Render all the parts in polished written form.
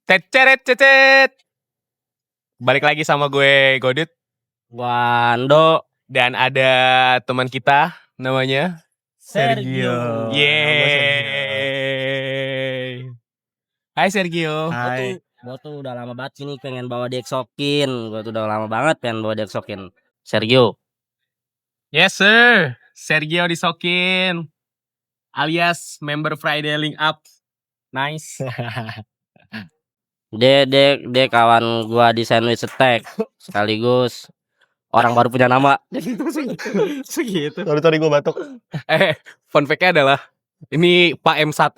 Ceceret cecet. Balik lagi sama gue Godit Wando dan ada teman kita namanya Sergio. Yeay. Hai Sergio. Hai. Gua tuh udah lama banget sini pengen bawa Dexokin. Gua tuh udah lama banget pengen bawa Dexokin. Sergio. Yes sir. Sergio Disokin alias member Friday Link Up. Nice. Dia kawan gua di Sandwich Attack. Sekaligus orang baru punya nama. Segitu. Sorry gue batuk. Fun fact-nya adalah ini Pak M1,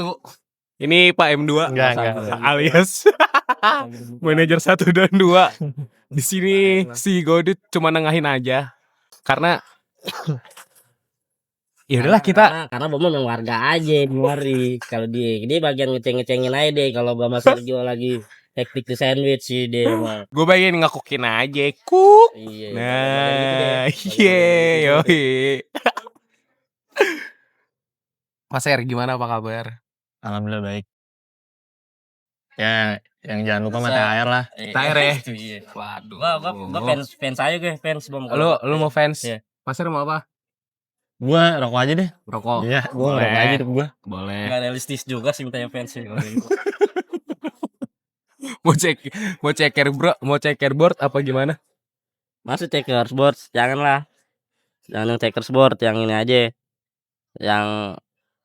ini Pak M2 Enggak. alias manajer 1 dan 2. Di sini si Godit cuma nengahin aja. Karena ya udahlah kita karena Bomo memang warga aja di mari. Kalau dia bagian ngeceng-ngecengin aja deh kalau Bama Sergio lagi hektik di sandwich sih dia mah. gue bagian ngakukin aja kuk. Iya. Nah, yoi. Mas Er, gimana apa kabar? Alhamdulillah baik. Ya, yang jangan lupa mata air lah. Tair ya? Iya. Waduh. Gua fans aja gue, fans Bom. Lu mau fans? Iya. Mas Er mau apa? Gua rokok aja deh. Rokok. Iya, gua Boleh. rokok aja deh gua. Boleh. Enggak realistis juga sih mintanya fans sih. Mau checkerboard apa gimana? Masuk checkerboard, janganlah. Jangan yang checkerboard, yang ini aja.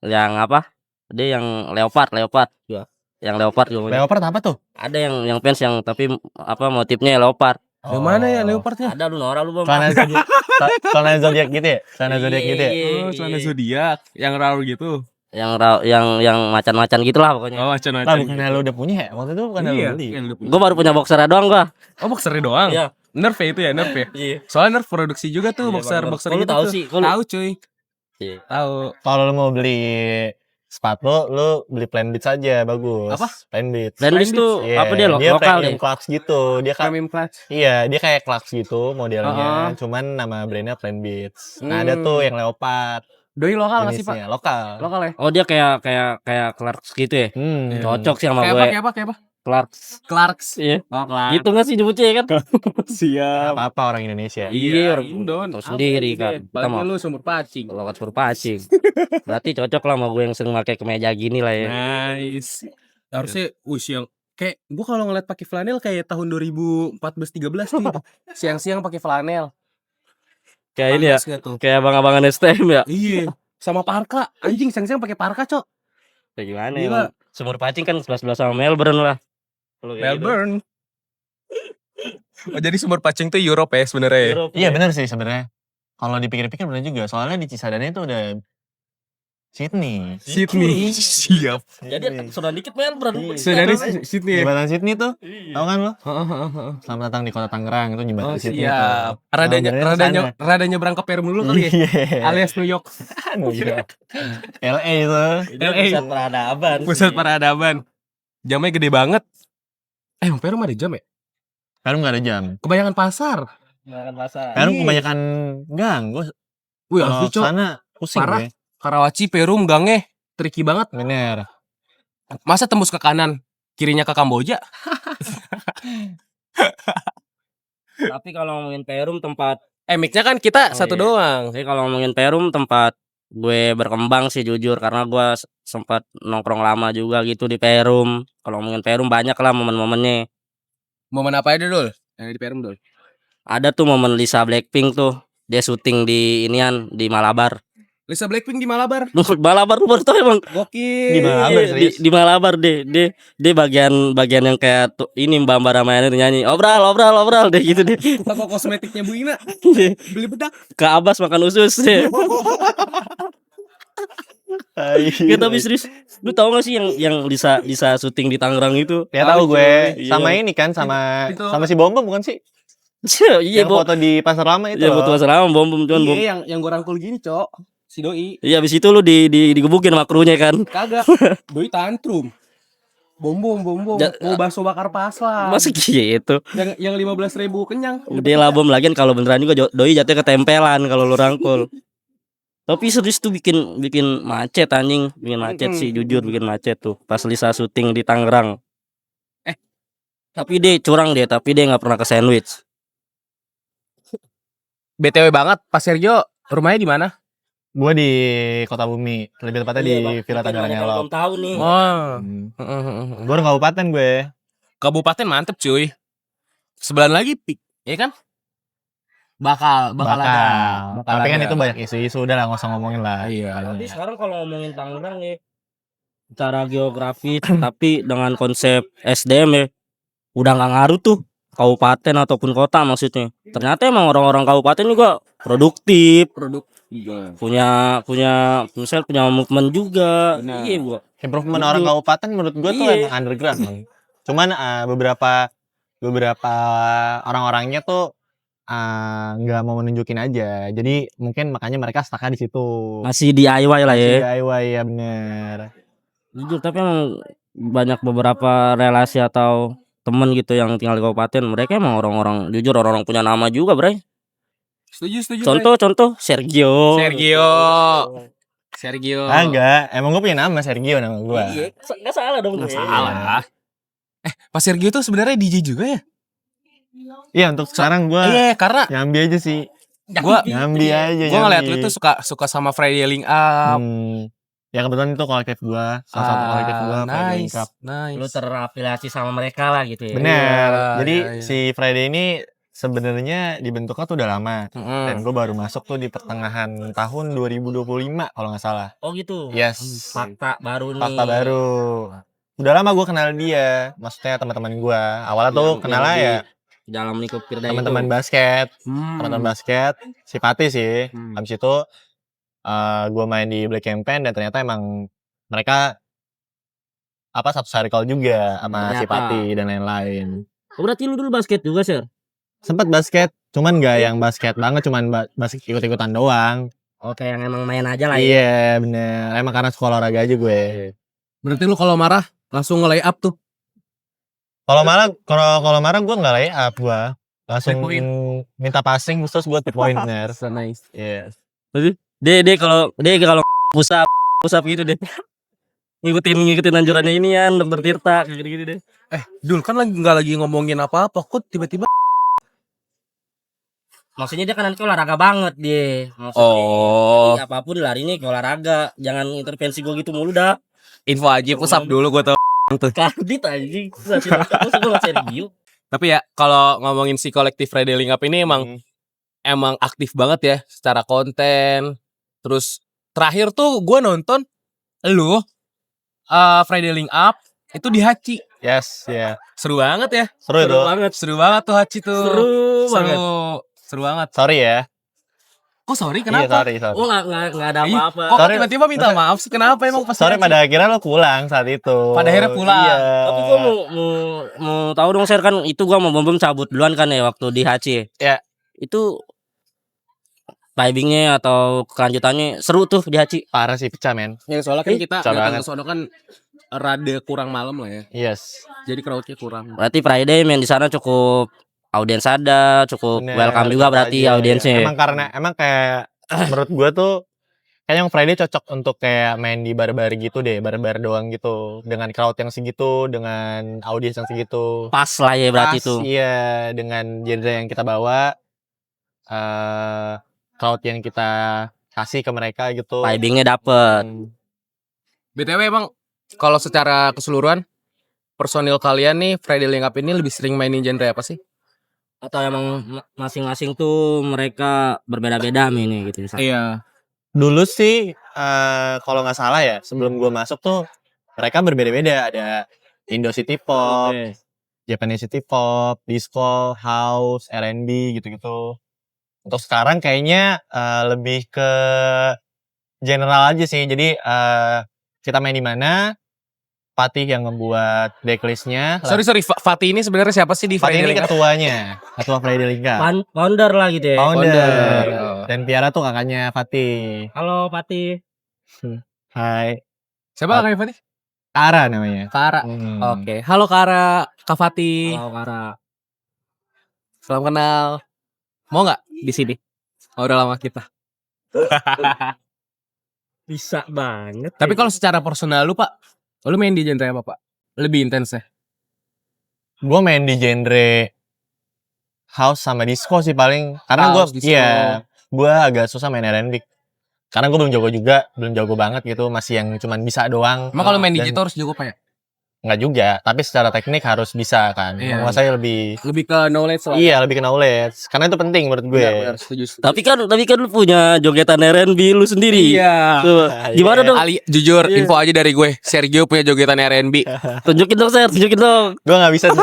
Yang apa? Dia yang leopard ya. Yang leopard juga. Leopard apa tuh? Ada yang fans yang tapi apa motifnya leopard. Yang mana ya leopardnya? Ada lu Nora lu Bom. Celana zodiak gitu ya? Celana zodiak gitu ya? Oh, celana zodiak yang raw gitu. Yang macan-macan gitulah pokoknya. Oh, Lah macan-macan. bukannya lu udah punya ya? Waktu itu bukan lu beli. Gua baru punya boxer doang gua. Oh, boxernya doang. Iya. Nerf ya itu ya, Nerf ya. Iya. Soalnya Nerf produksi juga tuh Iya, boxer Bang. boxer Kok lu gitu tahu tuh. sih? Kok lu- Tahu cuy. Iya. Tahu. Kalau lu mau beli sepatu, lu beli Plan Beats aja, bagus. Apa? Plan Beats. Landis tuh Iya, apa dia dia lokal premium deh. Clarks gitu. Dia kan Premium clutch. iya, dia kayak Clarks gitu modelnya, Uh-uh. cuman nama brandnya Plan Beats. Nah, ada tuh yang leopard. Doi lokal nggak sih, Pak? Jenisnya lokal. Lokal ya? Oh dia kayak Clarks gitu ya. Hmm. Cocok sih sama Kayak gue. apa? Kayak apa? Clarks. Clarks. Iya. Oh, Clarks. Gitu nggak sih nyebutnya ya kan? Siap. Apa orang Indonesia? Iya, Indon. tahu sendiri kan. Kita Paling mau lu sumur pacing. kalau kat passing. Berarti cocok lah sama gue yang sering pakai kemeja gini lah ya. Nice. Harusnya yang kayak gua kalau ngeliat pakai flanel kayak tahun 2014-13 nih. Siang-siang pakai flanel. Kayak ini ya. Panas nggak tuh? Kayak abang-abangan STM ya. Iya. Sama parka. Anjing siang-siang pakai parka, Cok. Kayak gimana Gila. ya? Sumur pacing kan 11-11 sama Melbourne lah. Kalau kayak Melbourne. Oh, jadi sumur pacing tuh Europe ya gitu. sebenarnya. Europe, Iya ya. benar sih sebenarnya. Kalau dipikir-pikir benar juga. Soalnya di Cisadane itu udah Sydney. Sydney. Siap. Jadi sudah dikit Melbourne. Dari Sydney. Jembatan Sydney tuh, Iya. tahu kan lo? Heeh. Selamat datang di kota Tangerang itu jembatan Oh, Sydney. siap. tuh. Namanya Rada nyebrang ke Perum dulu kali ya. Iya. Alias New York. LA itu. Itu pusat peradaban. Pusat peradaban. Jamnya gede banget. Emang Perum ada jam ya? Perum nggak ada jam. Kebanyakan pasar. Makan pasar. Perum Iya. kebanyakan gang. Gue Wih, kalau asli, Cok. sana pusing Parah. gue. Karawaci, Perum, gangnya tricky banget. Bener. Masa tembus ke kanan, kirinya ke Kamboja? Tapi kalau ngomongin Perum tempat Mic-nya kan kita Oh, satu iya. doang. Tapi kalau ngomongin Perum tempat gue berkembang sih jujur karena gue sempat nongkrong lama juga gitu di Perum. Kalau ngomongin Perum banyak lah momen-momennya. Momen apa aja dul? Yang di Perum dul. Ada tuh momen Lisa Blackpink tuh. Dia syuting di inian di Malabar. Lisa Blackpink di Malabar. Malabar lu baru tau emang. Gokil. Di Malabar, Iya, serius? di Malabar dia bagian yang kayak tuh, ini Mbak Ramayana itu nyanyi obral deh gitu deh. Toko kosmetiknya Bu Ina. Beli bedak. Ke Abbas makan usus deh. Ya tapi serius, lu tau gak sih yang Lisa syuting di Tangerang itu? Ya tahu gue. Iya. Sama ini kan sama Itu. sama si Bom bukan sih? Iya, Yang foto di Pasar Lama itu. iya foto selama bom cuman bom. Iya, yang gue rangkul gini, Cok. Si Doi. Iya abis itu lu digebukin sama krunya kan. Kagak. Doi tantrum. Bom. Ja- Mau bakso bakar pasar. Masa gitu. Yang 15.000 kenyang. Udah lah bom lagian kalau beneran juga doi jatuhnya ketempelan kalau lu rangkul. Tapi serius tuh bikin macet anjing, bikin macet sih jujur bikin macet tuh pas Lisa syuting di Tangerang. Tapi dia curang dia, tapi dia nggak pernah ke sandwich. BTW banget, Pak Sergio rumahnya di mana? Gue di Kota Bumi, lebih tepatnya di Villa Tangerang Elok. Belum tahu nih. Oh. Gue orang kabupaten gue. Kabupaten mantep cuy. Sebelah lagi pik, ya kan? Bakal ada. Tapi kan ada. itu banyak isu-isu, udah lah nggak usah ngomongin lah. Iya. Tapi sekarang kalau ngomongin Tangerang ya, secara geografis tapi dengan konsep SDM ya, udah nggak ngaruh tuh kabupaten ataupun kota maksudnya. Ternyata emang orang-orang kabupaten juga produktif, punya movement juga. Benar. Iya gua. Improvement Setuju. orang kabupaten menurut gue tuh Iya. emang underground. Man. Cuman beberapa orang-orangnya tuh nggak mau menunjukin aja. Jadi mungkin makanya mereka stuck di situ. Masih DIY lah ya. DIY ya bener. Jujur tapi emang banyak beberapa relasi atau temen gitu yang tinggal di kabupaten, mereka emang orang-orang jujur orang-orang punya nama juga, Bray. Setuju. Contoh Sergio. Sergio. Agak, emang gue punya nama Sergio nama gue. Iya, nggak salah dong. Nggak gue. salah. Pak Sergio tuh sebenarnya DJ juga ya? Iya untuk sekarang gue Iya, karena nyambi aja sih. gua Nyambi aja. ngeliat lu tuh suka sama Friday Link Up. Ya kebetulan itu kolektif gue, salah satu kolektif gue Friday Link Up. Nice. Lu terafiliasi sama mereka lah gitu ya. Bener. Iya, Jadi iya. si Friday ini sebenarnya dibentuknya tuh udah lama. Dan gue baru masuk tuh di pertengahan tahun 2025 kalau nggak salah. Oh gitu. Yes. Fakta baru nih. Fakta baru. Udah lama gue kenal dia. Maksudnya teman-teman gue. Awalnya tuh kenalnya ya dalam lingkup Firda teman-teman basket. Teman-teman basket. Si Pati sih. Habis itu gue main di Black Campaign dan ternyata emang mereka satu circle juga sama si Ternyata. Pati dan lain-lain. Oh, berarti lu dulu basket juga, Sir? Sempet basket, cuman gak yang basket banget, cuman basket ikut-ikutan doang. Oke, yang emang main aja lah ya. Iya bener, emang karena sekolah olahraga aja gue. Berarti lu kalau marah langsung nge-lay up tuh. Kalau marah gue nggak lay up gue, langsung minta passing terus gue 3 pointer. So nice. Yes. Dia kalau pusap gitu deh. ngikutin anjurannya ini ya, Dr. Tirta kayak gitu deh. Dul kan nggak lagi ngomongin apa-apa, kok tiba-tiba. Maksudnya dia kan nanti olahraga banget dia. Maksudnya, Oh. apapun larinya ke olahraga, jangan intervensi gue gitu mulu dah. Info aja, pusap dulu gue tau. Kadit anjing. Gue serius. Tapi ya kalau ngomongin si kolektif Friday Link Up ini emang aktif banget ya secara konten. Terus terakhir tuh gue nonton lu Friday Link Up itu di Haci. Yes, ya. Yeah. Seru banget ya. Seru itu. Seru banget tuh Haci tuh. Seru banget. Sorry ya. Kok sorry kenapa? Iya, sorry. Oh nggak ada apa-apa. Kok tiba-tiba minta maaf sih? Kenapa emang pas Sorry pada akhirnya lo pulang saat itu. Pada akhirnya pulang. Iya. Tapi gua mau tahu dong, Sir, kan itu gua mau bom cabut duluan kan ya waktu di HC. Ya. Itu vibingnya atau kelanjutannya seru tuh di HC. Parah sih, pecah men. Ya soalnya kan kita Pecah datang banget. ke sono kan rada kurang malam lah ya. Yes. Jadi crowdnya kurang. Berarti Friday main di sana cukup audiens ada, cukup Bener, welcome juga berarti aja, audiensnya. Emang kayak menurut gua tuh kayaknya yang Friday cocok untuk kayak main di bar-bar gitu deh, bar-bar doang gitu, dengan crowd yang segitu, dengan audiens yang segitu. Pas lah ya berarti Pas, tuh. iya, dengan genre yang kita bawa, crowd yang kita kasih ke mereka gitu. Vibingnya dapet. BTW emang kalau secara keseluruhan personil kalian nih Friday Link Up ini lebih sering mainin genre apa sih? Atau emang masing-masing tuh mereka berbeda-beda mainnya gitu misalnya. Iya. Dulu sih kalau nggak salah ya, sebelum gua masuk tuh mereka berbeda-beda. Ada Indo City Pop, Japanese City Pop, Disco, House, R&B gitu-gitu. Untuk sekarang kayaknya lebih ke general aja sih. Jadi kita main di mana, Fatih yang ngebuat decklistnya. Sorry Fatih ini sebenarnya siapa sih di Fatih Friday ini Link Up? ketuanya, ketua Friday Link Up. Founder lah gitu ya. Founder. Dan Piara tuh kakaknya Fatih. Halo Fatih. Hai. Siapa kakaknya Fatih? Kara namanya. Kara. Oke. Halo Kara, Kak Fatih. Halo Kara. Salam kenal. Mau nggak di sini? Oh, udah lama kita. Bisa banget. Tapi kalau secara personal lu Pak, lu main di genre apa Pak? Lebih intens ya? Gue main di genre house sama disco sih paling. Karena House, disco. gue agak susah main R&B. Karena gue belum jago banget gitu, masih yang cuman bisa doang. Emang kalau main Dan- DJ tuh harus jago apa ya? Nggak juga, tapi secara teknik harus bisa kan. Iya. Menguasai lebih. Lebih ke knowledge lah. Iya, lebih ke knowledge. Karena itu penting menurut gue. Benar, setuju. Tapi kan lu punya jogetan R&B lu sendiri. Iya. Tuh, gimana Iya. dong? Ali, jujur, Iya. info aja dari gue. Sergio punya jogetan R&B. Tunjukin dong, Ser. Tunjukin dong. Gue nggak bisa sih.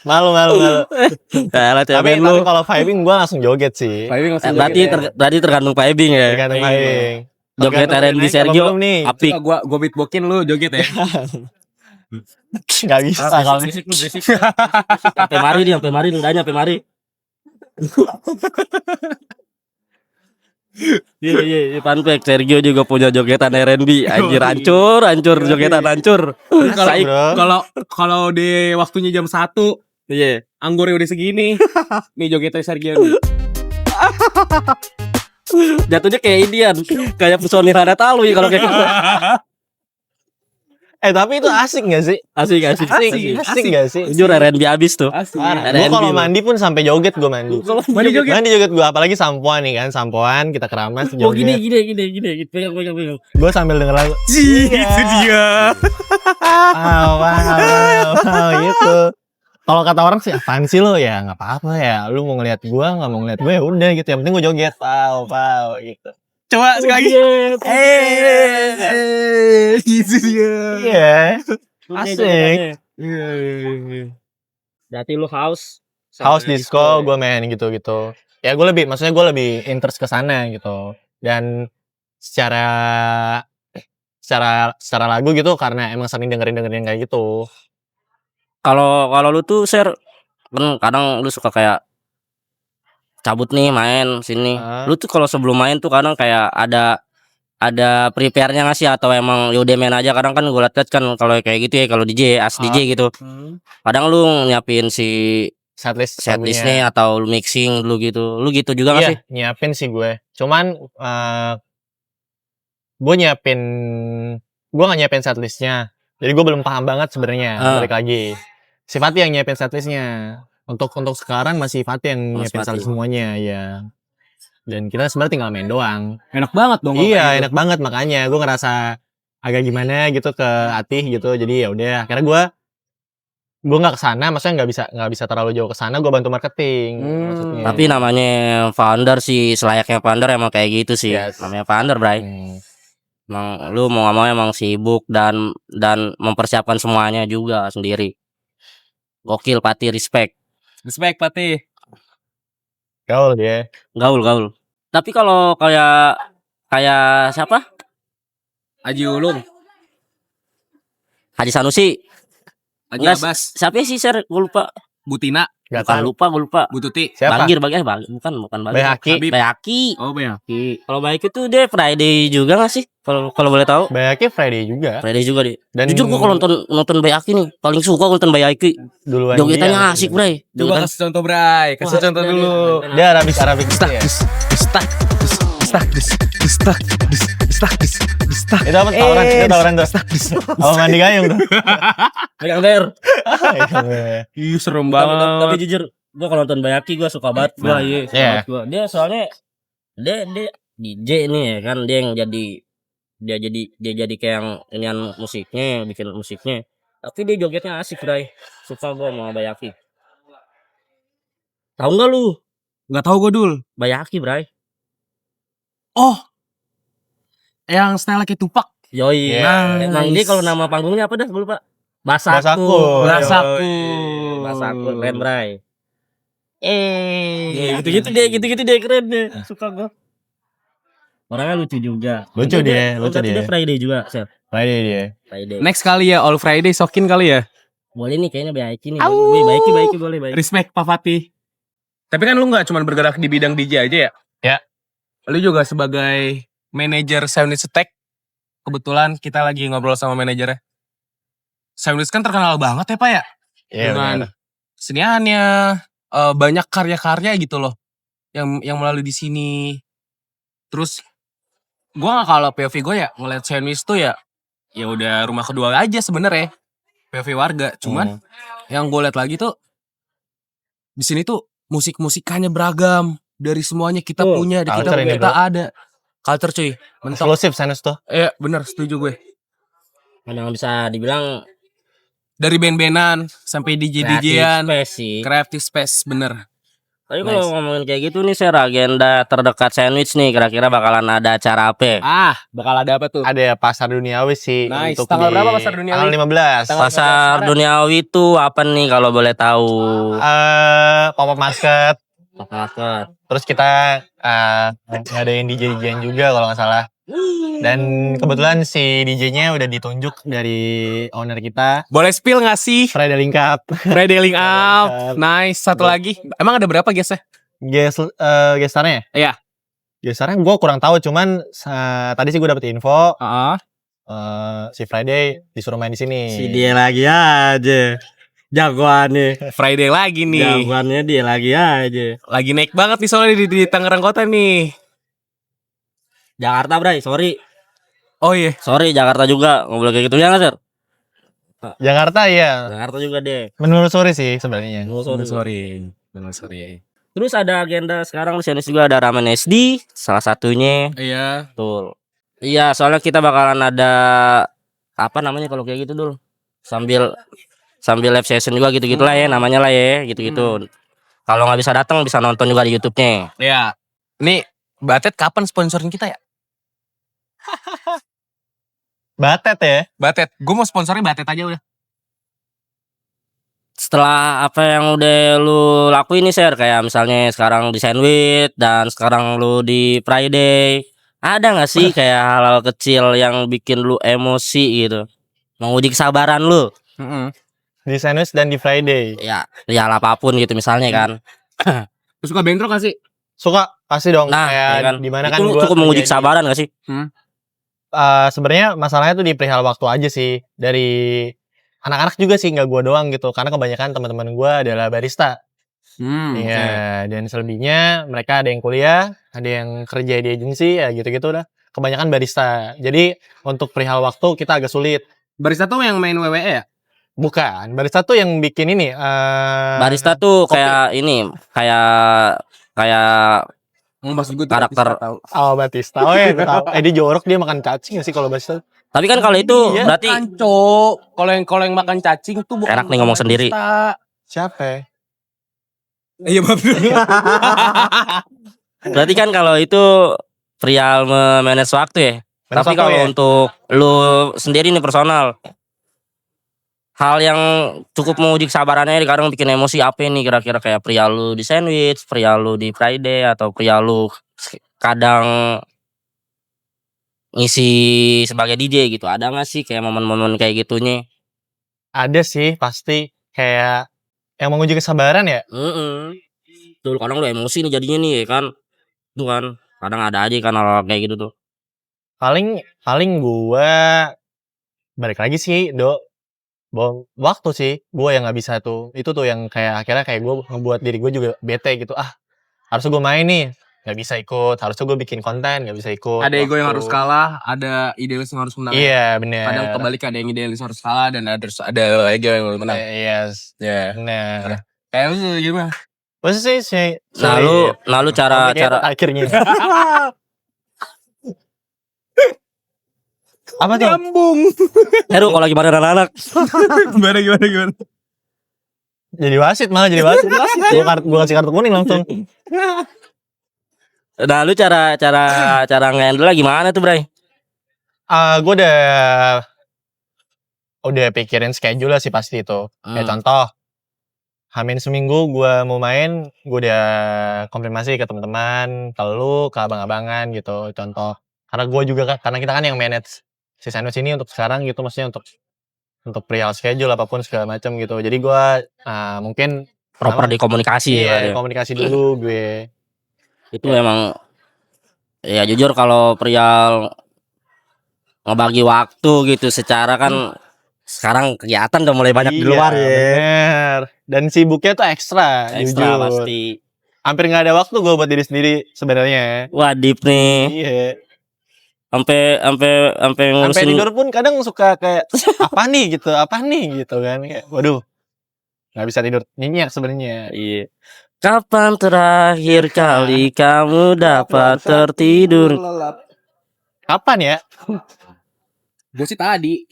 malu. Nah, Tapi lu. kalau vibing gue langsung joget sih. Berarti tergantung vibing ya. Tergantung vibing. Joget Tergantung R&B naik apa Sergio belum nih. apik. Gue beatboxin lu joget ya. Nggak bisa kalau Sampai mari ludahnya sampai mari. Iya, Panpek Sergio juga punya jogetan R&B. Anjir hancur jogetan hancur. Saik. bro. Kalau di waktunya jam 1, Iya. anggurnya udah segini. Nih jogetnya Sergio nih. Jatuhnya kayak Indian, kayak personil Rada Talui kalau kayak gitu. Tapi itu asik gak sih? Asik. Asik gak sih? Jujur R&B abis tuh. Parah. R&B Gue kalau lu. mandi pun sampai joget gue mandi. Mandi joget. Mandi joget gue, apalagi sampoan nih kan, sampoan kita keramas Oh gini. joget. Pegang. Gue sambil denger lagu. Itu dia. Wow, gitu. Kalau kata orang sih apaan sih lo ya nggak apa-apa ya. Lu mau ngeliat gue nggak mau ngeliat gue ya udah gitu. Yang penting gue joget, wow gitu. Coba sekali lagi. Gitu dia. Iya. Asik. Berarti lu house Disco gue main gitu. Ya maksudnya gue lebih interest ke sana gitu. Dan secara lagu gitu karena emang sering dengerin kayak gitu. Kalau lu tuh Ser, kan kadang lu suka kayak cabut nih main sini. Ah. Lu tuh kalau sebelum main tuh kadang kayak ada prepare-nya nggak sih atau emang yaudah main aja. Kadang kan gue liat kan kalau kayak gitu ya, kalau DJ DJ gitu. Kadang lu nyiapin si Setlist setlistnya atau lu mixing dulu gitu. Lu gitu juga nggak sih? nyiapin sih gue. Cuman gue nggak nyiapin setlistnya. Jadi gue belum paham banget sebenarnya. Balik lagi. Si Fatih yang nyiapin setlistnya. Untuk sekarang masih Fatih yang nyiapin setlist semuanya ya. Dan kita sebenarnya tinggal main doang. Enak banget dong. Iya, enak banget makanya gue ngerasa agak gimana gitu ke Atih gitu. Jadi ya udah, akhirnya gue nggak kesana, maksudnya nggak bisa terlalu jauh kesana. Gue bantu marketing. Maksudnya. Tapi namanya founder sih, selayaknya founder emang kayak gitu sih. Yes. Namanya founder, Bray. Emang lu mau ngomong emang sibuk dan mempersiapkan semuanya juga sendiri. Gokil, Pati, respect. Respect Pati. Gaul dia. Gaul. Tapi kalau kayak siapa? Haji Ulung. Haji Sanusi. Haji Enggak, Abbas. siapa sih, Ser? Gue lupa. Butina. Gue lupa. Bu Tuti. Siapa? Bagir, bukan Bagir. Bayaki. Habib. Bayaki. Oh ya. Kalau Bayaki tuh dia Friday juga gak sih? Kalau boleh tahu? Bayaki Friday juga. Friday juga dia. Dan Jujur gua kalau nonton Bayaki nih, paling suka nonton Bayaki. duluan Jogetannya dia. asik, Bray. Coba kasih contoh, Bray. Kasih contoh dulu. Dia Arabik gitu ya. Itu apa tawaran tuh. Apa mandi gayung tuh. Pegang Der. Ih, serem Tapi banget. jujur, gua kalau nonton Bayaki gua suka banget. Wah, iya. Iya. Dia soalnya dia DJ nih ya kan, dia yang jadi kayak yang inian musiknya, bikin musiknya. Tapi dia jogetnya asik, Bray. Suka gua sama Bayaki. Tahu nggak lu? Nggak tahu gue Dul. Bayaki, Bray. Oh. Yang style kayak Tupac. Yoi. Yeah. Emang dia kalau nama panggungnya apa dah? Gue lupa. Basaku. Basaku. Keren, Bray. Gitu-gitu dia keren deh. Suka gua. Orangnya lucu juga. Lucu dia. Dia Friday juga, Sel. Friday dia. Friday. Next kali ya All Friday sokin kali ya. Boleh nih kayaknya Bayaki nih. Au. Bayaki boleh. Respect Pak Fatih. Tapi kan lu nggak cuma bergerak di bidang DJ aja ya? Ya. Lu juga sebagai manajer Soundless Attack. Kebetulan kita lagi ngobrol sama manajernya. Soundless kan terkenal banget ya Pak ya? Iya. Dengan keseniannya, banyak karya-karya gitu loh. Yang melalui di sini. Terus gua nggak, kalau POV gue ya ngeliat Soundless tuh ya udah rumah kedua aja sebenarnya. POV warga. Cuman yang gue lihat lagi tuh di sini tuh musik-musikannya beragam dari semuanya kita Tuh, punya, kita culture ini, kita bro. ada. Culture cuy. Mentok. Eksklusif Sanus tuh. Iya, benar setuju gue. Memang bisa dibilang Dari band-bandan sampai DJ-DJ-an, kreatif space sih. creative space bener. Tapi Nice. kalau ngomongin kayak gitu nih, Share, agenda terdekat sandwich nih, kira-kira bakalan ada acara apa? Bakal ada apa tuh? Ada pasar duniawi sih. Nice. Untuk Tanggal di- berapa pasar duniawi? Tanggal 15. Pasar duniawi itu apa nih kalau boleh tahu? Pop-up market. Market. Terus kita ngadain DJ-DJ juga kalau nggak salah. Dan kebetulan si DJ-nya udah ditunjuk dari owner kita, Boleh spill gak sih? Friday Link Up. Friday Link Up. Nice. Satu lagi. Emang ada berapa guys ya? Gestarnya ya? Iya. Gestarnya gue kurang tahu, cuman tadi sih gue dapet info si Friday disuruh main di sini. Si dia lagi aja. Jagoannya. Friday lagi nih. Jagoannya dia lagi aja. Lagi naik banget nih soalnya di Tangerang Kota nih. Jakarta, Bray, sorry. Oh iya. Sorry, Jakarta juga. Nggak boleh kayak gitu ya, nggak, Sir? Jakarta ya. Jakarta juga deh. Menelusuri sih sebenarnya. Sorry. Terus ada agenda sekarang di sini juga ada Ramen SD, salah satunya. Iya. Betul. Iya, soalnya kita bakalan ada apa namanya kalau kayak gitu dulu. Sambil live session juga gitu-gitu lah ya, namanya lah ya, gitu-gitu. Kalau nggak bisa datang bisa nonton juga di YouTube-nya. Iya. Nih, Batet kapan sponsorin kita ya? Batet ya. Batet. Gue mau sponsorin Batet aja udah. Setelah apa yang udah lu lakuin nih, Share, kayak misalnya sekarang di Sandwich dan sekarang lu di Friday, ada nggak sih kayak hal-hal kecil yang bikin lu emosi gitu, menguji kesabaran lu? Di Sanus dan di Friday. Ya apapun gitu misalnya kan. Terus suka bentrok gak sih? Suka pasti dong. Nah, kayak ya kan. dimana Itu kan gua cukup menguji kerja di- kesabaran gak sih? Sebenarnya masalahnya tuh di perihal waktu aja sih. Dari anak-anak juga sih, nggak gue doang gitu. Karena kebanyakan teman-teman gue adalah barista. Iya. Dan selebihnya mereka ada yang kuliah, ada yang kerja di agensi, ya gitu-gitu dah. Kebanyakan barista. Jadi untuk perihal waktu kita agak sulit. Barista tuh yang main WWE ya? Bukan, barista tuh yang bikin ini. Barista tuh kopi. kayak ini, kayak Maksud gue Karakter- tahu. Oh, Batista. Oh ya, gue tahu. Dia jorok, dia makan cacing gak sih kalau barista? tapi kan kalau itu Iya. berarti Kanco. Kalau yang makan cacing tuh bukan Enak nih ngomong sendiri. barista. Siapa ya? Iya, maaf. berarti kan kalau itu perihal memanage waktu ya. Tapi Barista kalau ya? untuk lu sendiri nih personal, hal yang cukup menguji kesabarannya kadang bikin emosi apa nih kira-kira, kayak pria lu di Sandwich, pria lu di Friday, atau pria lu kadang ngisi sebagai DJ gitu. Ada nggak sih kayak momen-momen kayak gitunya? Ada sih, pasti. Kayak yang menguji kesabaran ya. Tuh kadang lu emosi nih jadinya nih ya kan. Tuh kan kadang ada aja kan hal kayak gitu tuh. Paling gue balik lagi sih, waktu sih gue yang nggak bisa tuh. Itu tuh yang kayak akhirnya kayak gue ngebuat diri gue juga bete gitu. Harusnya gue main nih, nggak bisa ikut. Harusnya gue bikin konten, nggak bisa ikut. Ada ego yang Waktu. harus kalah, ada idealis yang harus menang. Iya bener. Kadang kebalik, ada yang idealis harus kalah dan ada ego yang harus menang. Yes. Ya. Bener. Kayak lu gimana? Masa sih Nah lu cara akhirnya apa tuh? Nyambung. Heru kalau lagi pada anak-anak. Gimana? Jadi wasit gue kasih kartu kuning langsung. Nah lu cara nge-handle gimana tuh, Bray? Gue udah pikirin schedule lah sih pasti itu. Kayak contoh, Hamin seminggu gue mau main, gue udah konfirmasi ke teman-teman, ke lu, ke abang-abangan gitu. Contoh, karena gue juga karena kita kan yang manage si Sanus ini untuk sekarang gitu, maksudnya untuk perihal schedule apapun segala macam gitu. Jadi gue mungkin Proper di komunikasi ya. komunikasi dulu gue. Itu memang ya jujur kalau perihal ngebagi waktu gitu secara kan sekarang kegiatan udah mulai banyak di luar ya. Bener. Dan sibuknya tuh ekstra Ekstra jujur. pasti. Hampir nggak ada waktu gue buat diri sendiri sebenarnya. Wah, deep nih. Iya. sampai Sampai ngurusin tidur pun kadang suka kayak apa nih gitu kan, kayak waduh nggak bisa tidur nyenyak sebenarnya. iya. Kapan terakhir kali kamu dapat tertidur? Kapan ya? Gue sih tadi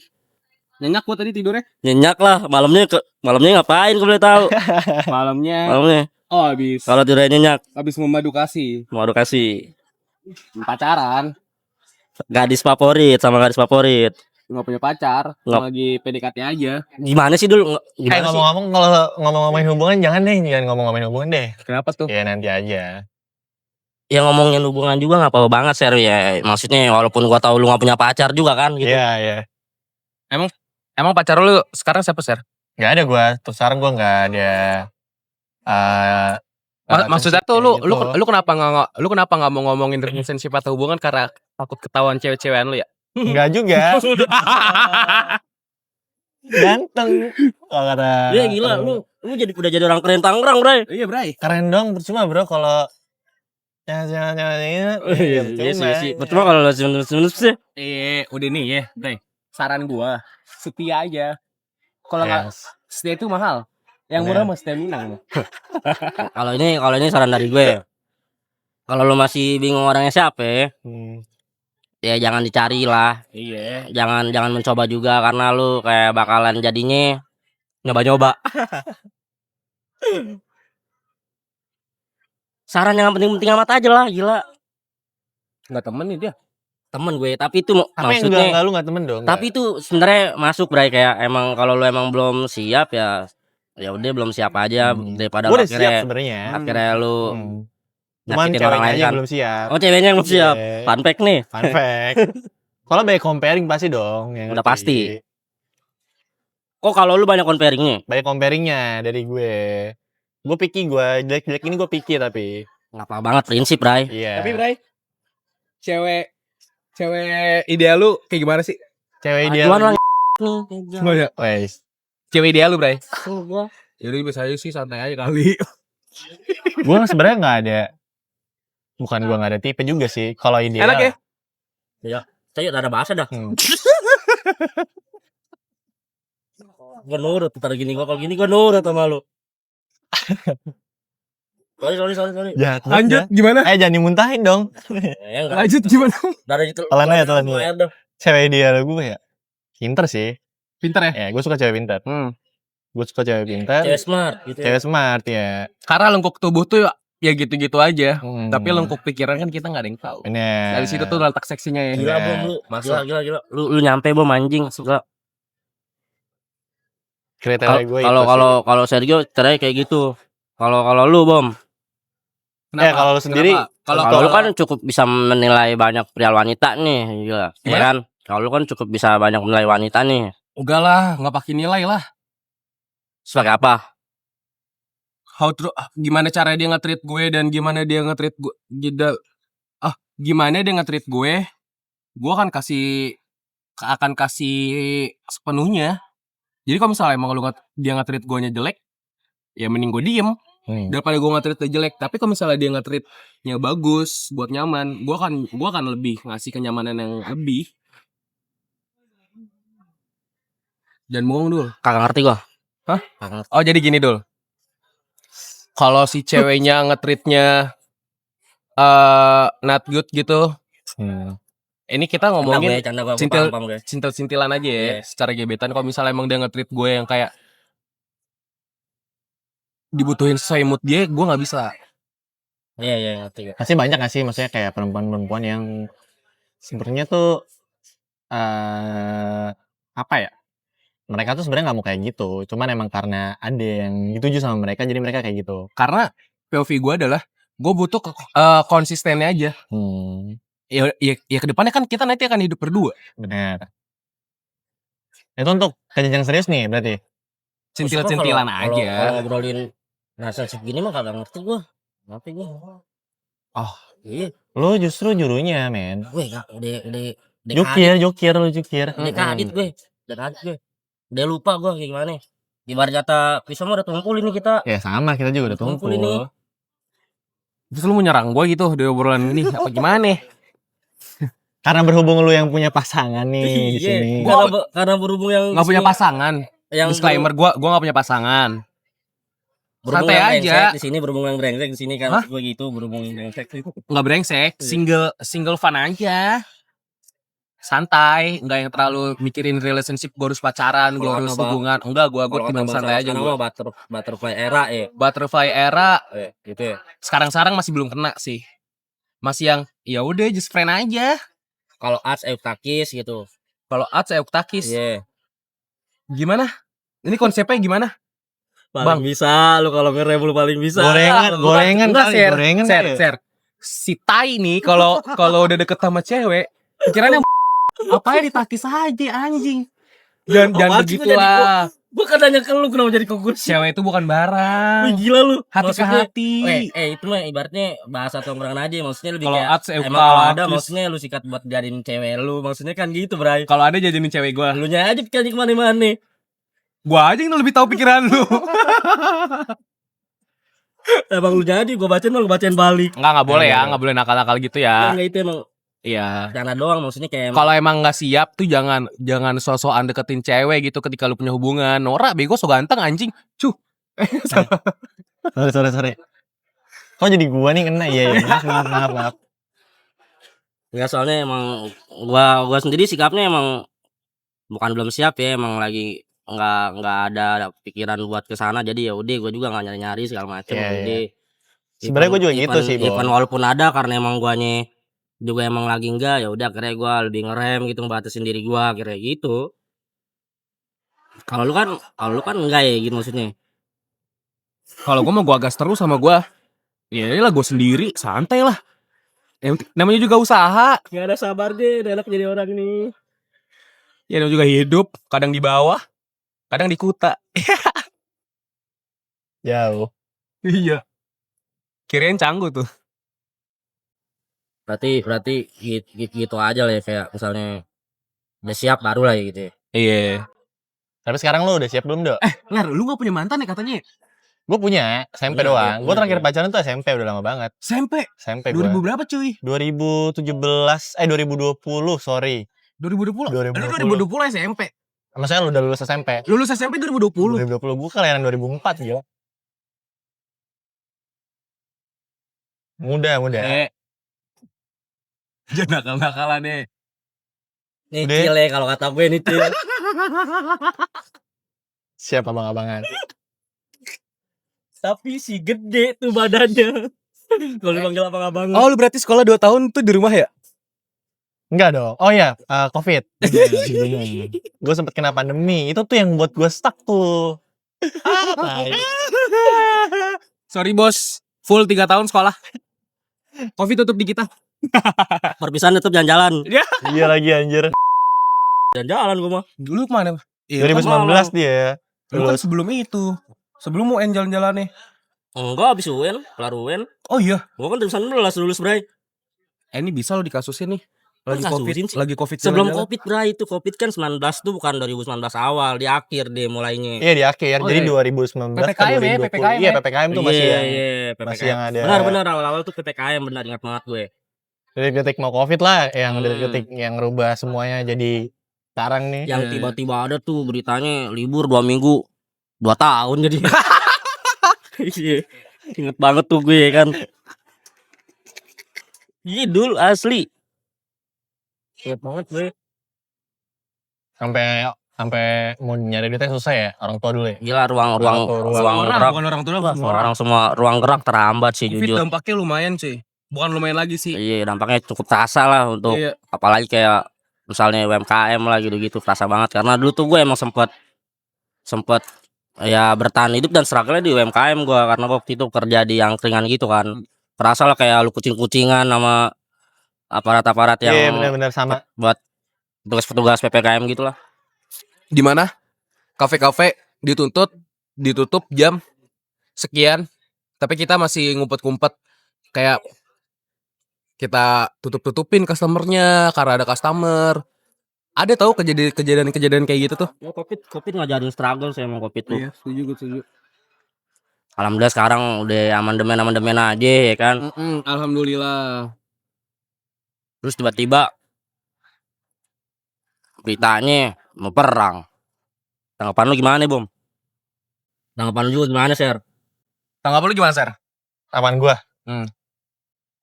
nyenyak gue tadi tidurnya. Nyenyak lah, malamnya ngapain gue boleh tahu? Malamnya Malamnya habis kalau tidurnya nyenyak memadu kasih mau kasih pacaran, gadis favorit sama gadis favorit. nggak punya pacar, Nggak. lagi PDKT aja. Gimana sih dulu? Gimana sih? Ngomong-ngomong, kalau ngomong-ngomongin hubungan jangan ngomong-ngomongin hubungan deh. Kenapa tuh? Ya nanti aja. Ya ngomongin hubungan juga nggak apa-apa banget Ser ya. Maksudnya walaupun gua tahu lu nggak punya pacar juga kan gitu. Iya, iya. Emang pacar lu sekarang siapa, Ser? Gak ada gua, terus sekarang gua nggak ada. Maksudnya tuh lu gitu. kenapa nggak mau ngomongin relationship atau hubungan karena takut ketahuan cewek-cewekan lu ya? Enggak juga. Ganteng. Kalau kata. Iya gila lu udah jadi orang keren Tangerang, Bray. Iya, Bray. Keren dong, percuma bro kalau. Iya sih. Percuma kalau lu sebenarnya sih. Udah nih ya, Bray. Saran gua, setia aja. Kalau nggak setia itu mahal. Yang murah mah setia Minang. Kalau ini saran dari gue. Kalau lu masih bingung orangnya siapa, ya jangan dicari lah. Iya. Jangan mencoba juga karena lu kayak bakalan jadinya nyoba-nyoba. Saran yang penting-penting amat aja lah, gila. Nggak temen nih dia. Temen gue, tapi itu Tapi maksudnya enggak, lu enggak temen dong. tapi itu sebenarnya masuk Bray, kayak emang kalau lu emang belum siap ya udah belum siap aja daripada Gua lu udah siap sebenarnya. akhirnya lu Cuman nyakitin orang ceweknya lain aja kan. belum siap. Oh, ceweknya yang belum siap. Iya. Fun fact nih. Fun fact. Kalau banyak comparing pasti dong. Yang Udah ngerti. pasti. Kok kalau lu banyak comparingnya? Banyak comparingnya dari gue. Gue picky, gue jelek-jelek ini gue picky tapi. Nggak apa banget prinsip, Bray. Iya. Tapi Bray, cewek ideal lu kayak gimana sih? Cewek ideal. Aduan lah Semuanya. Wes. Cewek ideal lu, Bray. gua. Jadi bisa aja sih, santai aja kali. Gue sebenarnya nggak ada. Bukan gue nggak ada tipe juga sih. Kalau ideal. Enak ya? Saya udah ada bahasa dah. Gue nurut ntar gini kalau gini gue nurut sama lu. Sorry. Jahat banget Lanjut ya. gimana? Jangan dimuntahin dong. Enggak. Lanjut gimana? Dari itu. Telan aja. Cewek ideal gue ya. Pinter sih. Pinter ya? Ya, gue suka cewek pinter. Gue suka cewek pinter. Cewek smart gitu. Cewek smart ya. Karena lengkuk tubuh tuh ya gitu-gitu aja. Tapi lengkuk pikiran kan kita nggak ada yang tahu. Bener. Dari situ tuh letak seksinya ya. Gila belum lu. Masuk. Gila. Lu nyampe bom anjing. Gila. Kriteria gue Kalau Sergio cerai kayak gitu. Kalau lu bom. Kenapa? kalau lu sendiri. Kalau lu kan cukup bisa menilai banyak pria wanita nih, gila. Ya kan? Kalau lu kan cukup bisa banyak menilai wanita nih. Enggak lah, nggak pakai nilai lah. Sebagai apa? Gimana cara dia nge-treat gue dan gimana dia nge-treat gue. Gimana dia nge-treat gue akan kasih sepenuhnya. Jadi kalau misalnya emang dia nge-treat gue nya jelek, ya mending gue diem. Daripada gue nge-treat dia jelek. Tapi kalau misalnya dia nge-treatnya bagus, buat nyaman, gue akan lebih ngasih kenyamanan yang lebih. Jangan bohong dulu. Kagak ngerti gua. Hah? Kagak ngerti. Oh jadi gini dul. Kalau si ceweknya nge-treatnya not good gitu. Ini kita ngomongin cintil-cintilan aja ya. Secara gebetan. Kalau misalnya emang dia nge-treat gue yang kayak dibutuhin sesuai mood dia, gue nggak bisa. Iya ngerti. Pasti banyak gak sih maksudnya kayak perempuan-perempuan yang sebenarnya tuh apa ya? Mereka tuh sebenarnya nggak mau kayak gitu. Cuman emang karena ada yang dituju sama mereka, jadi mereka kayak gitu. Karena POV gue adalah gue butuh konsistennya aja. Ya kedepannya kan kita nanti akan hidup berdua. Benar. Itu untuk jenjang serius nih berarti. Cintil-cintilan aja. Kalau ngobrolin rasa segini mah kagak ngerti gua. Ngerti gua. Oh, iya. Lo justru jurunya, men. Gue enggak udah Jokir. Udah kadit gue. Udah lupa gue kayak gimana. Ibarat kata pisau mah udah tumpul ini kita. Ya sama, kita juga udah tumpul ini. Terus lu mau nyerang gue gitu di obrolan ini apa gimana? Karena berhubung lu yang punya pasangan nih di Iya, sini. karena berhubung yang Nggak punya di sini- pasangan. yang Disclaimer, gua nggak punya pasangan. berhubung santai yang aja. brengsek di sini, berhubung yang brengsek di sini kan Hah? gue gitu, berhubung yang brengsek itu. Nggak brengsek, single fun aja. Santai, nggak yang terlalu mikirin relationship, gue harus pacaran, gue Kalau harus kata hubungan. Enggak, gue Kalau tinggal kata santai aja. sekarang Gua. mah butterfly era ya. Butterfly era, Gitu ya. sekarang masih belum kena sih. Masih yang, ya udah just friend aja. Kalau arts Euktakis gitu. Kalau Ats Euktakis, Iya. gimana? Ini konsepnya gimana? Paling bisa lu kalau ngerem lu paling bisa. Gorengan Enggak, kali, gorengan kali ya. share. Si Tai nih kalau udah deket sama cewek, pikirannya apa ya ditakis aja anjing. Dan jangan Apaan sih begitu gua jadi lah. Gua kan nanya ke lu kenapa jadi konkurs. Cewek itu bukan barang. Wih, gila lu. Hati ke Maksudnya, hati. itu mah ibaratnya bahasa tongkrongan aja, maksudnya lebih Kalau kayak Ats emang kalau ada Euktakis. maksudnya lu sikat buat jadiin cewek lu, maksudnya kan gitu, Bray. Kalau ada jajanin cewek gue, Lu nya aja kan kemana-mana. gua aja yang lebih tahu pikiran lu. Emang lu jadi gua bacain mah lu bacain balik. Nggak boleh ya, nggak boleh nakal-nakal gitu ya. Enggak itu emang Iya. karena doang, maksudnya kayak Kalau emang nggak siap tuh jangan sosokan deketin cewek gitu ketika lu punya hubungan. Nora bego so ganteng anjing. Cuh. Sorry. Kok jadi gua nih kena? Iya. Maaf. enggak, soalnya emang gua sendiri sikapnya emang bukan belum siap ya, emang lagi nggak ada pikiran buat ke sana, jadi ya udah gua juga nggak nyari-nyari segala macam. Iya, Udah. Sebenarnya gua juga gitu sih, Bo. Even walaupun ada karena emang guanya juga emang lagi enggak, ya udah akhirnya gua lebih ngerem gitu, ngebatasin diri gua akhirnya gitu. Kalau lu kan enggak ya gitu maksudnya. Kalau gua mau gua gas terus sama gua. Ya lah gua sendiri, santai lah. Namanya juga usaha. Enggak ada sabar deh, enak jadi orang nih. Ya namanya juga hidup, kadang di bawah, kadang di kuta. Jauh. Iya. Kirain canggu tuh. Berarti gitu aja lah ya, kayak misalnya udah siap baru lah ya gitu ya. Iya. Tapi sekarang lu udah siap belum, Dok? Lar, lu gak punya mantan ya katanya? Gue punya SMP Punya, doang. iya, Gue terakhir punya. pacaran tuh SMP, udah lama banget. SMP. SMP 2000 gue. berapa cuy? 2020, sorry. 2020. 2020. Lu 2020 SMP. Maksudnya lu udah lulus SMP. Lulus SMP 2020. 2020 gue kelahiran 2004 gila. Muda. Jangan nakal-nakalan nih. Nih Udah. cile kalau kata gue nih cile. Siap abang-abangan. Tapi si gede tuh badannya. Kalau dipanggil abang-abang. Oh, lu berarti sekolah 2 tahun tuh di rumah ya? Enggak dong. Oh iya, COVID. Gue sempet kena pandemi. Itu tuh yang buat gue stuck tuh. Sorry bos, full 3 tahun sekolah. Covid tutup di kita. Perpisahan tetep jalan-jalan. Iya lagi anjir. Jalan-jalan gue mah. Dulu kemana? 2019 dia. Lu kan sebelum itu. Sebelum UN jalan-jalan nih. Enggak, habis UN, kelar UN. Oh iya. Gua kan 2019 lulus, Bray. Ini bisa lo dikasusin nih. Lagi Kasusin COVID, sih. lagi COVID Sebelum jalan-jalan. Covid, Bray, itu Covid kan 19 tuh bukan 2019 awal, di akhir deh mulainya. Iya di akhir. Oh, Jadi iya. 2019 PPKM ya, 2020. PPKM Iya, PPKM tuh masih yang PPKM. masih yang ada. Benar awal-awal tuh PPKM, benar ingat banget gue. dari detik mau COVID lah, yang dari detik yang rubah semuanya jadi sekarang nih. Yang tiba-tiba ada tuh beritanya libur 2 minggu, 2 tahun jadi. Iya. Ingat banget tuh gue kan. Gidul asli. Ingat banget gue. Sampai mau nyari duitnya susah ya, orang tua dulu ya. Gila ruang Orang, gerak. bukan orang tua, semua orang. Orang semua ruang gerak terhambat sih COVID jujur. dampaknya lumayan cuy. Bukan lumayan lagi sih. Iya, dampaknya cukup terasa lah untuk Iya. apalagi kayak misalnya UMKM lah gitu-gitu, terasa banget karena dulu tuh gue emang sempet ya bertahan hidup dan struggle di UMKM gue karena waktu itu kerja di angkringan gitu kan. Terasa lah kayak lu kucing-kucingan sama aparat-aparat yang Iya benar-benar sama. buat petugas-petugas PPKM gitu lah. Di mana kafe-kafe ditutup jam sekian, tapi kita masih ngumpet-ngumpet kayak kita tutupin customernya karena ada customer. Ada tahu kejadian kayak gitu tuh. Ya, COVID ngajarin struggle sih emang COVID tuh. Iya, setuju. Alhamdulillah sekarang udah amandemen aja ya kan. Alhamdulillah. Terus tiba-tiba beritanya mau perang. Tanggapan lu gimana, Bom? Tanggapan lu juga gimana, Ser? Tanggapan lu gimana, Ser? Aman gua.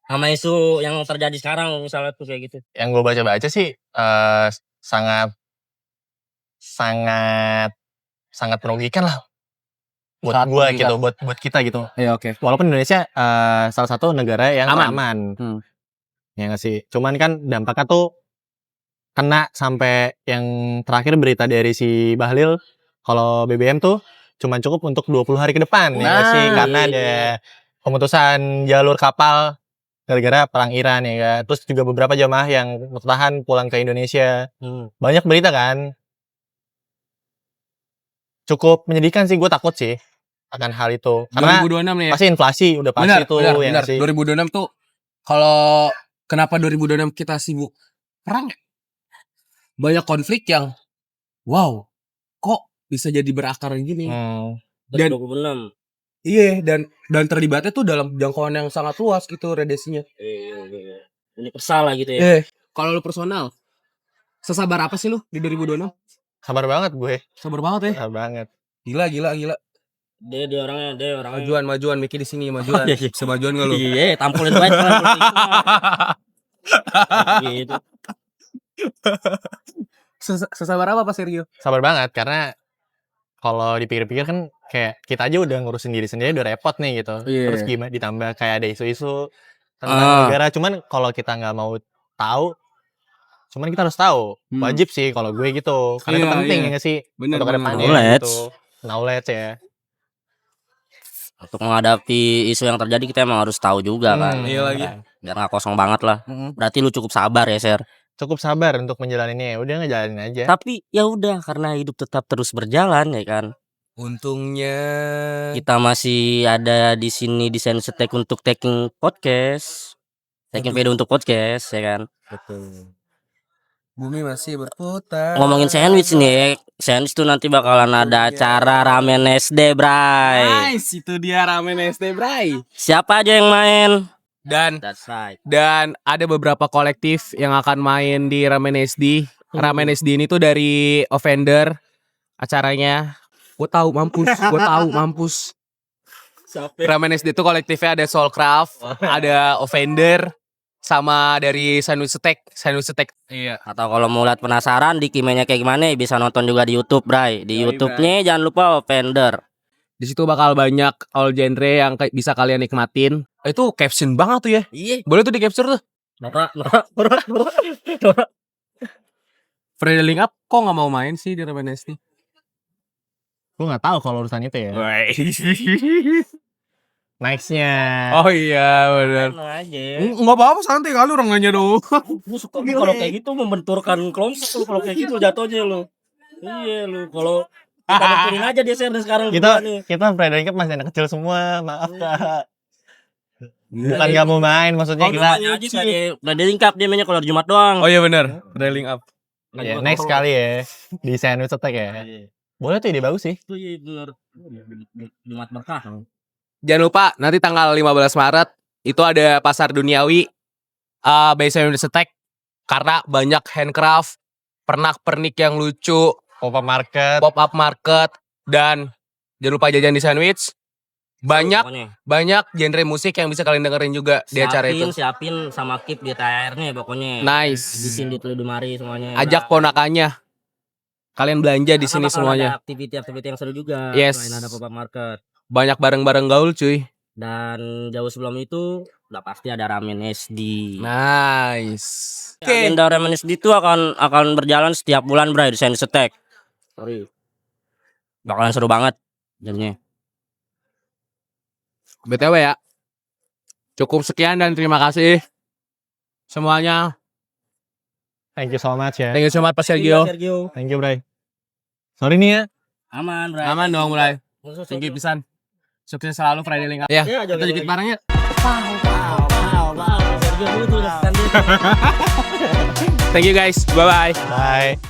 Sama isu yang terjadi sekarang misalnya tuh kayak gitu. Yang gue baca-baca sih sangat merugikan lah buat Sangat gua merugikan. gitu, buat kita gitu. Iya, oke. Walaupun Indonesia salah satu negara yang aman. Ya nggak sih. Cuman kan dampaknya tuh kena sampai yang terakhir berita dari si Bahlil kalau BBM tuh cuma cukup untuk 20 hari ke depan ya nggak sih, karena ada pemutusan jalur kapal gara-gara perang Iran ya kan. Terus juga beberapa jamaah yang bertahan pulang ke Indonesia. Banyak berita kan. Cukup menyedihkan sih, gue takut sih akan hal itu. Karena 2026 nih ya. pasti inflasi udah pasti Benar, tuh benar, ya benar. nggak sih. 2026 tuh kalau kenapa 2026 kita sibuk perang ya? Banyak konflik yang wow, kok bisa jadi berakar gini. Dan 26. iya, dan terlibatnya tuh dalam jangkauan yang sangat luas gitu radiasinya. Ini bersalah gitu ya. Kalau lu personal, sesabar apa sih lu di 2026? Sabar banget gue. Sabar banget ya. Sabar banget. Gila. Dia orangnya. Majuan Miki di sini majuan. Iya. Semajuan enggak lu? Iya, tampulin banget gitu. Sesabar apa Pak Sergio? Sabar banget karena kalau dipikir-pikir kan kayak kita aja udah ngurusin diri sendiri udah repot nih gitu. Iya. Terus gimana ditambah kayak ada isu-isu tentang negara. Cuman kalau kita nggak mau tahu, cuman kita harus tahu. Wajib sih kalau gue gitu. Karena itu penting ya nggak sih? Bener, untuk kedepannya Knowledge. gitu. Knowledge ya. Untuk menghadapi isu yang terjadi kita emang harus tahu juga kan. Iya lagi. Biar nggak kosong banget lah. Berarti lu cukup sabar ya, Ser. Cukup sabar untuk menjalaninya. Udah ngejalanin aja. Tapi ya udah, karena hidup tetap terus berjalan ya kan. Untungnya Kita masih ada di sini di Sensetek untuk taking podcast. Taking video untuk podcast ya kan. betul. Bumi masih berputar. Ngomongin sandwich nih ya. Sandwich tuh nanti bakalan ada acara ramen SD, Bray. Nice, itu dia ramen SD, Bray. Siapa aja yang main? Dan That's right. ada beberapa kolektif yang akan main di Ramen SD. Ramen SD ini tuh dari Offender acaranya. Gue tahu mampus. Ramen SD itu kolektifnya ada Soulcraft, ada Offender, sama dari Sandwich Attack. Iya. Atau kalau mau lihat penasaran di kimenya kayak gimana bisa nonton juga di YouTube, Bray. Di Yoi, YouTube-nya jangan lupa Offender. Di situ bakal banyak all genre yang bisa kalian nikmatin. Itu caption banget tuh ya. Iya. Boleh tuh di capture tuh. Norak. Friday Link Up kok nggak mau main sih di Ramen SD? Gue nggak tahu kalau urusan itu ya. Nextnya. Oh iya benar. aja. Nggak apa-apa santai kali orang nanya dong. Lu suka kalau kayak gitu membenturkan kelompok lu kalau kayak gitu jatuhnya lu. Iya lu kalau kita dengerin aja dia share sekarang Kita Friday Cup masih anak kecil semua, maaf Kak. Bukan nggak mau main, maksudnya kita aja kayak udah lengkap dia mainnya kalau hari Jumat doang. Oh iya benar. Friday Link Up. ya, next kali ya di Sandwich Attack ya. Boleh tuh ide bagus sih. Itu iya benar. Jumat berkah. Jangan lupa nanti tanggal 15 Maret itu ada pasar duniawi by Sandwich Attack karena banyak handcraft, pernak-pernik yang lucu, Pop-up market. pop-up market, dan jangan lupa jajan di sandwich. Banyak genre musik yang bisa kalian dengerin juga di acara itu. Siapin sama Kip di THR-nya pokoknya. Nice. Habisin di Teludumari semuanya. Ajak ponakannya. Kalian belanja di sini semuanya. Ada aktiviti yang seru juga. Yes. Selain ada pop-up market. Banyak bareng-bareng gaul cuy. Dan jauh sebelum itu udah pasti ada Ramen SD. Nice. Agenda Ramen SD itu akan berjalan setiap bulan, Bray, di Sandwich Attack. Sorry. Bakalan seru banget jadinya. BTW ya. Cukup sekian dan terima kasih semuanya. Thank you so much ya. Thank you so much Pak Sergio. Thank you, Bray. Sorry nih ya. Aman, Bray. Aman dong mulai. Thank you pisan. Sukses selalu Friday Link Up. Ya, kita jepit barengnya. Thank you guys. Bye-bye. Bye.